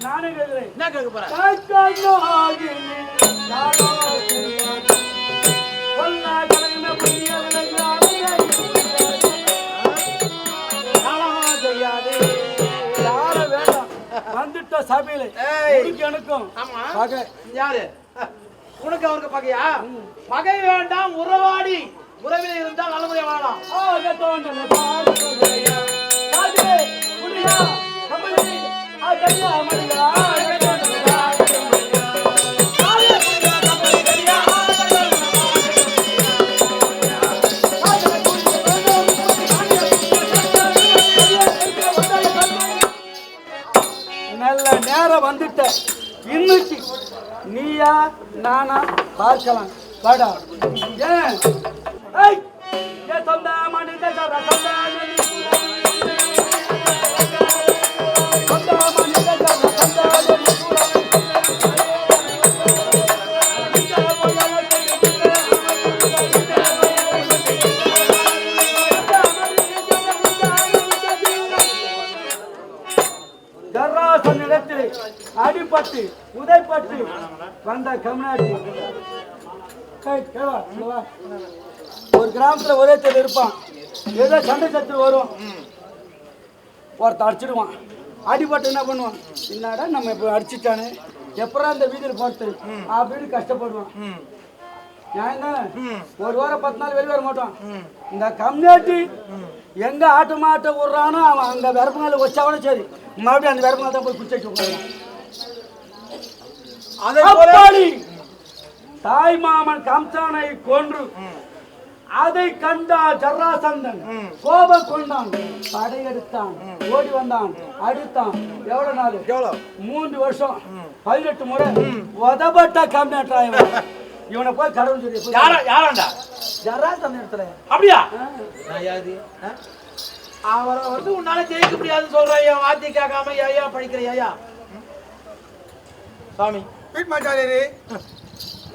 நானே கேட்கிறேன். என்ன கேட்க போறேன்? வந்துட்ட சபையில எனக்கும் பகை. யாரு உனக்கு அவருக்கு பகையா? பகை வேண்டாம், உறவாடி. உறவில் இருந்தால் நல்லமுறையா வாழலாம். நல்ல நேரம் வந்துட்ட. இன்னைக்கு நீயா நானா பார்க்கலாம். வாடா. ஏன் சொந்த மனித அடிப்பட்டு உதைப்பட்டு வந்த கம்நாட்டி. ஒரு கிராமத்துல ஒரே தெரு இருப்பான். ஏதோ சண்டை சத்து வரும், ஒருத்த அடிச்சிடுவான். அடிபட்டு என்ன பண்ணுவான், என்னடா நம்ம இப்ப அடிச்சுட்டானு எப்படா இந்த வீதியில் போட்டு அப்படின்னு கஷ்டப்படுவான். ஒரு வாரம் 10 நாள் வெளியே வர மாட்டான். இந்த கம்யூனிட்டி எங்க ஆட்டு மாட்டை விடுறானோ அவன் அங்க விரப்புனால வச்சாவனும் சரி, மறுபடியும் அந்த விரப்புனால தான் போய் குச்சிட்டு தாய் மாமன் கம்சானை கொன்று அதை கண்டா ஜராசந்தன் கோபம் கொண்டான், படையெடுத்தான், ஓடி வந்தான், அடித்தான். எவ்வளவு நாள்? 3 வருஷம் 18 முறை உதப்பட்ட கம்யூனிட்டி. இவனை போய் கடவுள் சொல்லி யாராண்டா ஜராசந்தன் இடத்துல. அப்படியா? அவரை வந்து உன்னால ஜெயிக்க முடியாதுன்னு சொல்ற வாத்தி கேட்காம ஐயா படிக்கிற ஐயா சாமி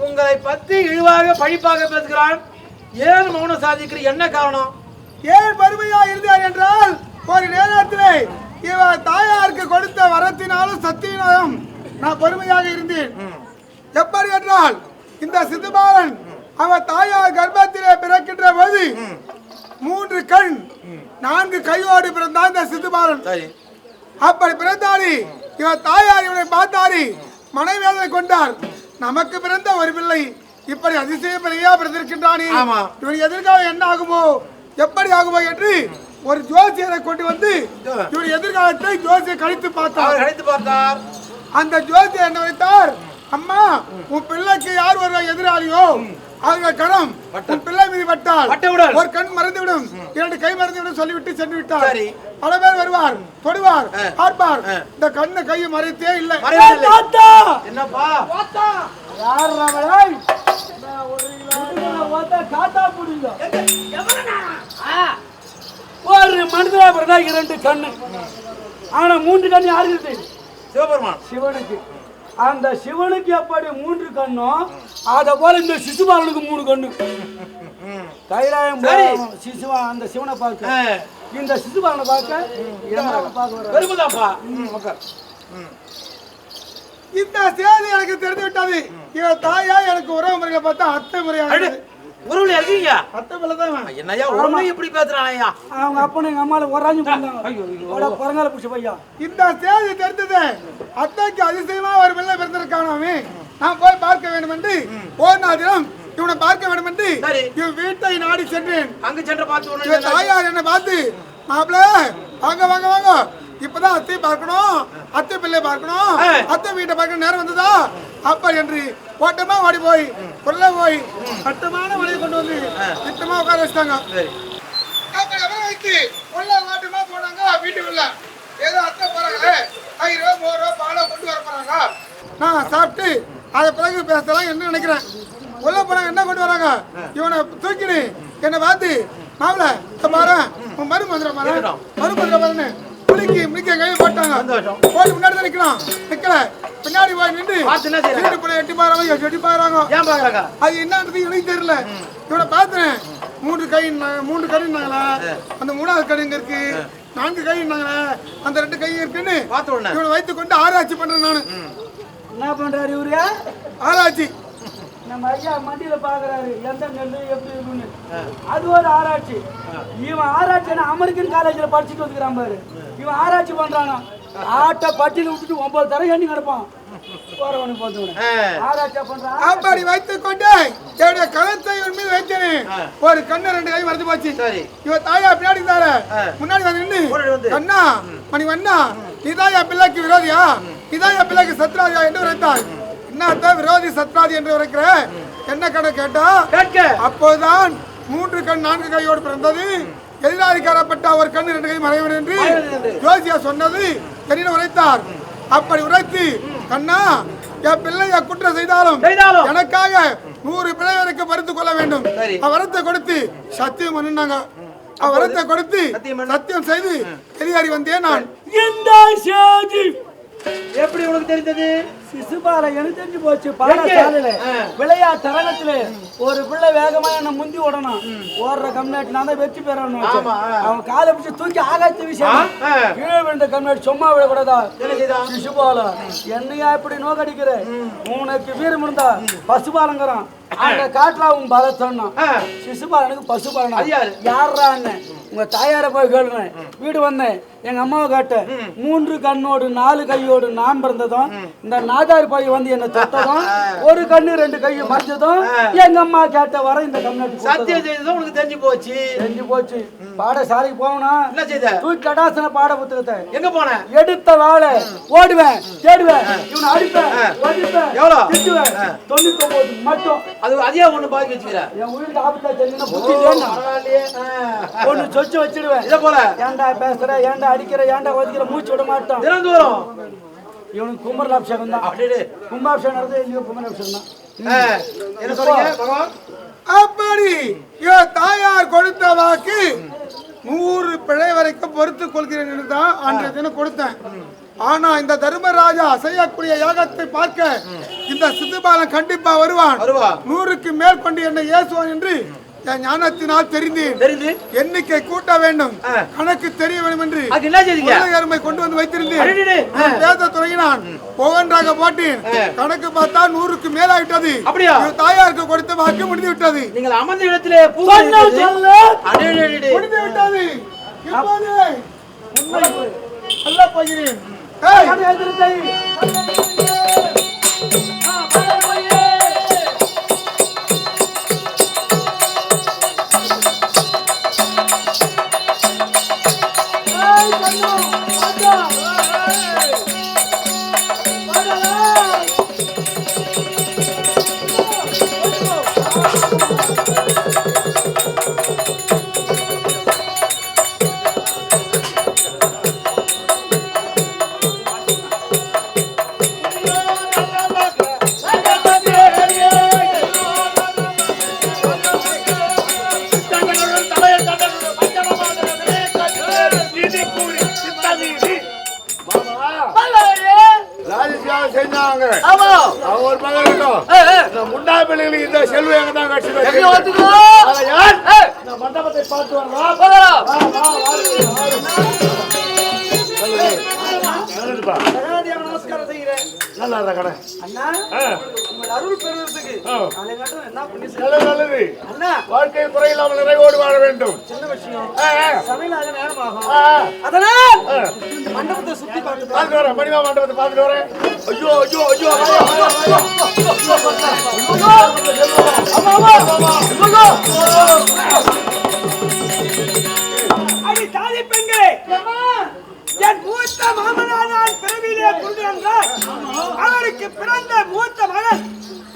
உங்களை பத்தி இழிவாக பழிப்பாக பேசுகிறான். ஏன் மௌனம் சாதிக்கிற? என்ன காரணம்? ஏன் பெருமையா இருந்தார் என்றால், ஒரு நேரத்திலே இவர் தாயாருக்கு கொடுத்த வரத்தினாலும் சக்தியினாலும் நான் பெருமையாக இருந்தேன். எப்படி என்றால், இந்த சித்துபாலன் அவர் தாயார் கர்ப்பத்திலே பிறக்கின்ற போது 3 கண் 4 கையோடு பிறந்தான் இந்த சித்துபாலன். அப்படி பிறந்தாரி இவர் தாயார் இவனை பார்த்தாரி மனைவேதனை கொண்டார். நமக்கு பிறந்த ஒரு பிள்ளை இப்படி அதிசய பிள்ளையா பிறந்திருக்கின்றானே, இவன் எதிர்காலம் என்ன ஆகுமோ, எப்படி ஆகுமோ என்று ஒரு ஜோசியரை கொண்டு வந்து இவன் எதிர்காலத்தை ஜோசியை கழித்து பார்த்தார். அந்த ஜோசியர் என்ன வைத்தார், அம்மா உன் பிள்ளைக்கு யார் வருவா எதிராளியோ அவங்க கணம் உன் பிள்ளை மீது பட்டால் ஒரு கண் மறந்துவிடும், 2 கை மறந்துவிடும் சொல்லிவிட்டு சென்று விட்டார். பல பேர் வருவார், தொடுவார், பார்ப்பார். இந்த கண்ணு கையை மறைத்தே இல்லை. என்னப்பா ஒரு மனிதனா பிறந்தா 2 கண்ணு, ஆனா 3 கண்ணு யாருக்கு இருக்கு? சிவபெருமான், சிவனுக்கு. அந்த சிவனுக்கு எப்படி 3 கண்ணும், அத போல இந்த சிசுபாலனுக்கு 3 கண்ணு. கைலாயம் சிசுவா அந்த சிவனை பார்க்க, இந்த சிசுபாலனை பார்க்க பெருமைதாப்பா. இந்த செய்தி எனக்கு தெரிந்து விட்டது. இவன் தாயா எனக்கு உறவு முறையை பார்த்தா அத்தை முறையாக உறவுல இருக்கீங்க. அத்தை பிள்ளை தான். என்னையா உறவு எப்படி பேசுறாயா? அவங்க அப்பனும் எங்க அம்மால ஒராஞ்சு போனாங்க. பரங்கால புடிச்ச பையா. இந்த செய்தி தெரிந்தது. அத்தைக்கு அதிசயமா ஒரு பிள்ளை பிறந்திருக்கானாமே, நான் போய் பார்க்க வேண்டும் என்று ஒரு நாள் தினம் இவனை பார்க்க வேண்டும் என்று இவன் வீட்டை நாடி சென்றேன். அங்க சென்று பார்த்து தாயார் என்ன பார்த்து, மாப்பிள்ள வாங்க வாங்க வாங்க, இப்பதான் அத்தை பார்க்கணும், அத்தை பிள்ளை பார்க்கணும், அத்தை வீட்டை பார்க்கணும், நேரம் வந்ததா அப்ப என்று ஓட்டமா ஓடி போய் உள்ள போய் கட்டமான வழியை கொண்டு வந்து திட்டமா உட்கார வச்சிட்டாங்க. உள்ள ஓட்டமா போனாங்க. வீட்டுக்குள்ள ஏதோ அத்தை போறாங்க, 5 ரூபா 3 ரூபா பாலம் கொண்டு வர போறாங்க. நான் சாப்பிட்டு அதை பிறகு பேசலாம் என்ன நினைக்கிறேன். உள்ள போனாங்க, என்ன கொண்டு வராங்க, இவனை தூக்கிடு என்ன பார்த்து மாப்பிள்ள பாரு உன் மருமந்திர பாரு மருமந்திர பாருன்னு முடிக்க கை போட்டாங்க. சந்தோஷம். போட்டு முன்னாடி தான் நிக்கலாம். நிக்கல. பின்னாடி போய் நின்று பார்த்து என்ன செய்யறாங்க? திருட்டு போய் எட்டி பாக்குறாங்க. ஏன் பாக்குறாங்க? அது என்னன்றது எனக்கு தெரியல. இவனை பார்த்தேன். 3 கண்ணுனாங்களா? அந்த 3வது கண் எங்க இருக்கு? 4 கைன்னாங்களே. அந்த 2 கை இருக்குன்னு பார்த்த உடனே இவனை வைத்துக் கொண்டு ஆராய்ச்சி பண்றேன் நானு. என்ன பண்றாரு இவரு? ஆராய்ச்சி. நம்ம ஐயா மண்டியில பாக்குறாரு எந்த நெல்லு எப்படி இருக்குன்னு. அது ஒரு ஆராய்ச்சி. இவன் ஆராய்ச்சி அமெரிக்கன் காலேஜ்ல படிச்சுட்டு வந்துக்கிறான் பாரு. இவன் ஆராய்ச்சி பண்றானா? ஆட்ட பட்டியல விட்டுட்டு 9 தடவை எண்ணி கிடப்பான். போறவனு போறவனு ஆராய்ச்சி பண்றான். அப்படி வைத்துக் கொண்டு என்னுடைய கழுத்தை இவன் மீது வைத்தேன். ஒரு கண்ணு 2 கை மறந்து போச்சு. இவன் தாயா பின்னாடி இருந்தாரு. முன்னாடி வந்து நின்று கண்ணா மணி வண்ணா நீதாயா பிள்ளைக்கு விரோதியா? நீதாயா பிள்ளைக்கு சத்ராதியா என்று உரைத்தார். என்ன விரோதி சத்ராதி என்று உரைக்கிற? என்ன கடை கேட்டா அப்போதுதான் 3 கண் 4 கையோடு பிறந்தது. எதிராளிக்காரப்பட்ட ஒரு கண் 2 கை மறைவன் என்று ஜோசியா சொன்னது என்னிடம் உரைத்தார். அப்படி உரைத்து கண்ணா என் பிள்ளை குற்றம் செய்தாலும் எனக்காக 100 பிள்ளை வரைக்கும் மறுத்து கொள்ள வேண்டும். வரத்தை கொடுத்து சத்தியம் பண்ணினாங்க. வரத்தை கொடுத்து சத்தியம் செய்து வெளியாடி வந்தேன் நான். எப்படி உனக்கு தெரிந்தது? சிசுபால எனக்கு தெரிஞ்சு போச்சு. பாடசாலையில விளையாட்டு அரங்கத்துல ஒரு பிள்ளை வேகமா என்ன முந்தி ஓடணும். ஓடுற கம்யூனிட்டி நான் தான் வெற்றி பெறணும். அவன் காலை பிடிச்சி தூக்கி ஆகாயத்து விஷயம் கீழே விழுந்த கம்யூனிட்டி சும்மா விடக்கூடாதா? சிசுபால என்னையா இப்படி நோக்கடிக்கிற? உனக்கு வீரம் இருந்தா பசுபாலங்கிறான். அந்த காட்டுல அவன் பல சொன்னான். சிசுபாலனுக்கு பசுபாலனா யாரா அண்ணன்? உங்க தாயார போய் கேளுங்க. வீடு வந்தேன். எங்க அம்மாவை காட்ட 3 கண்ணோடு 4 கையோடு நான் பிறந்ததும் இந்த நாதாரி போய் வந்து என்ன தொட்டதும் ஒரு கண்ணு 2 கையும் மறைஞ்சதும் எங்க அம்மா கேட்ட வர இந்த கம்யூனிட்டி சத்தியம் செய்ததும் உனக்கு தெரிஞ்சு போச்சு. பாடசாலைக்கு போனா என்ன செய்த? தூக்கி கடாசன பாட புத்தகத்தை எங்க போன? எடுத்த வாழை ஓடுவேன் தேடுவேன். இவனை அடிப்பேன் எவ்வளவு திட்டுவேன். 99 மட்டும். அது அதே ஒண்ணு பாக்கி வச்சுக்கிற. என் உயிருக்கு ஆபத்தா தெரியுதுன்னா புத்தி இல்லைன்னா ஒண்ணு சொச்சு வச்சிடுவேன். இதை போல ஏன்டா பேசுற, ஏன்டா அடிக்கிற, ஏன்டா ஒதுக்கிற மூச்சு விட மாட்டான். தினந்தோறும் இவனுக்கு கும்பராபிஷேகம் தான். கும்பாபிஷேகம் நடந்தது இல்லையோ கும்பராபிஷேகம் தான். என்ன சொல்றீங்க பகவான்? அப்படி என் தாயார் கொடுத்த வாக்கு 100 பிழை வரைக்கும் பொறுத்து கொள்கிறேன் என்று தான் அன்றைய தினம் கொடுத்தேன். ஆனா இந்த தர்மராஜா செய்யக்கூடிய யாகத்தை பார்க்க இந்த சிசுபாலன் கண்டிப்பா வருவான். 100க்கு மேல் கொண்டு என்னை ஏசுவான் என்று என் ஞானத்தினால் தெரிந்து எண்ணிக்கை கூட்ட வேண்டும், கணக்கு தெரிய வேண்டும் என்று அருமை கொண்டு வந்து வைத்திருந்தேன். பேச தொடங்கினான். ஒவ்வொன்றாக போட்டேன். கணக்கு பார்த்தா 100க்கு மேலாயிட்டது. தாயாருக்கு கொடுத்த வாக்கு முடிந்து விட்டது. நீங்கள் அமர்ந்த இடத்திலே முடிந்து விட்டது. சொல்ல போகிறேன். மண்டபத்தை பார்த்து நமஸ்காரம் செய்கிறேன். நல்லா கடை அண்ணா அருள் பெறுவதற்கு நல்லது. அண்ணா வாழ்க்கை குறையில்லாமல் நிறைவோடு வாழ வேண்டும். சின்ன விஷயம் சமையலாக நேரமாகும். அதனால் மண்டபத்தை சுத்தி பார்த்து வரேன். மணிவா மண்டபத்தை பார்த்துட்டு வரேன். ஐயோ ஐயோ ஐயோ அடி தாலி பெண்களே, என் மூத்த மாமனார் பிறவியிலே குருடனார். அவருக்கு பிறந்த மூத்த மகன்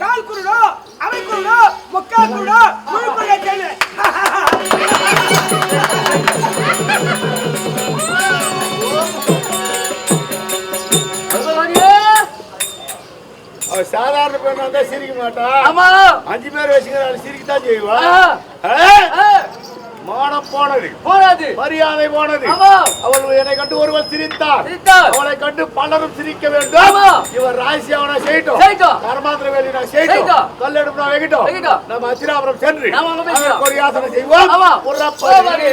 கால் குருடோ, அவை குருடோ, முக்கால் குருடோ, முழு குருடோ கேளு. சாதாரண பெண்ணா சிரிக்க மாட்டா. 5 பேர் வச்சுக்கிறாரு, சிரிக்கத்தான் செய்வா. மானம் போனது போராது மரியாதை போனது ஆமா அவள் என்னை கண்டு ஒருவர் சிரித்தார் சிரித்தார். அவளை கண்டு பலரும் சிரிக்க வேண்டும் ஆமா. இவர் ராசி அவனை செய்யட்டும் செய்யட்டும். கர்மாந்திர வேலி நான் செய்யட்டும் செய்யட்டும். கல்லெடுப்பு நான் வைக்கட்டும் வைக்கட்டும். நம்ம அச்சிராபுரம் சென்று நாம அங்க போய் அதற்கு ஒரு யாசனை செய்வோம் ஆமா. ஒரு போவாரு.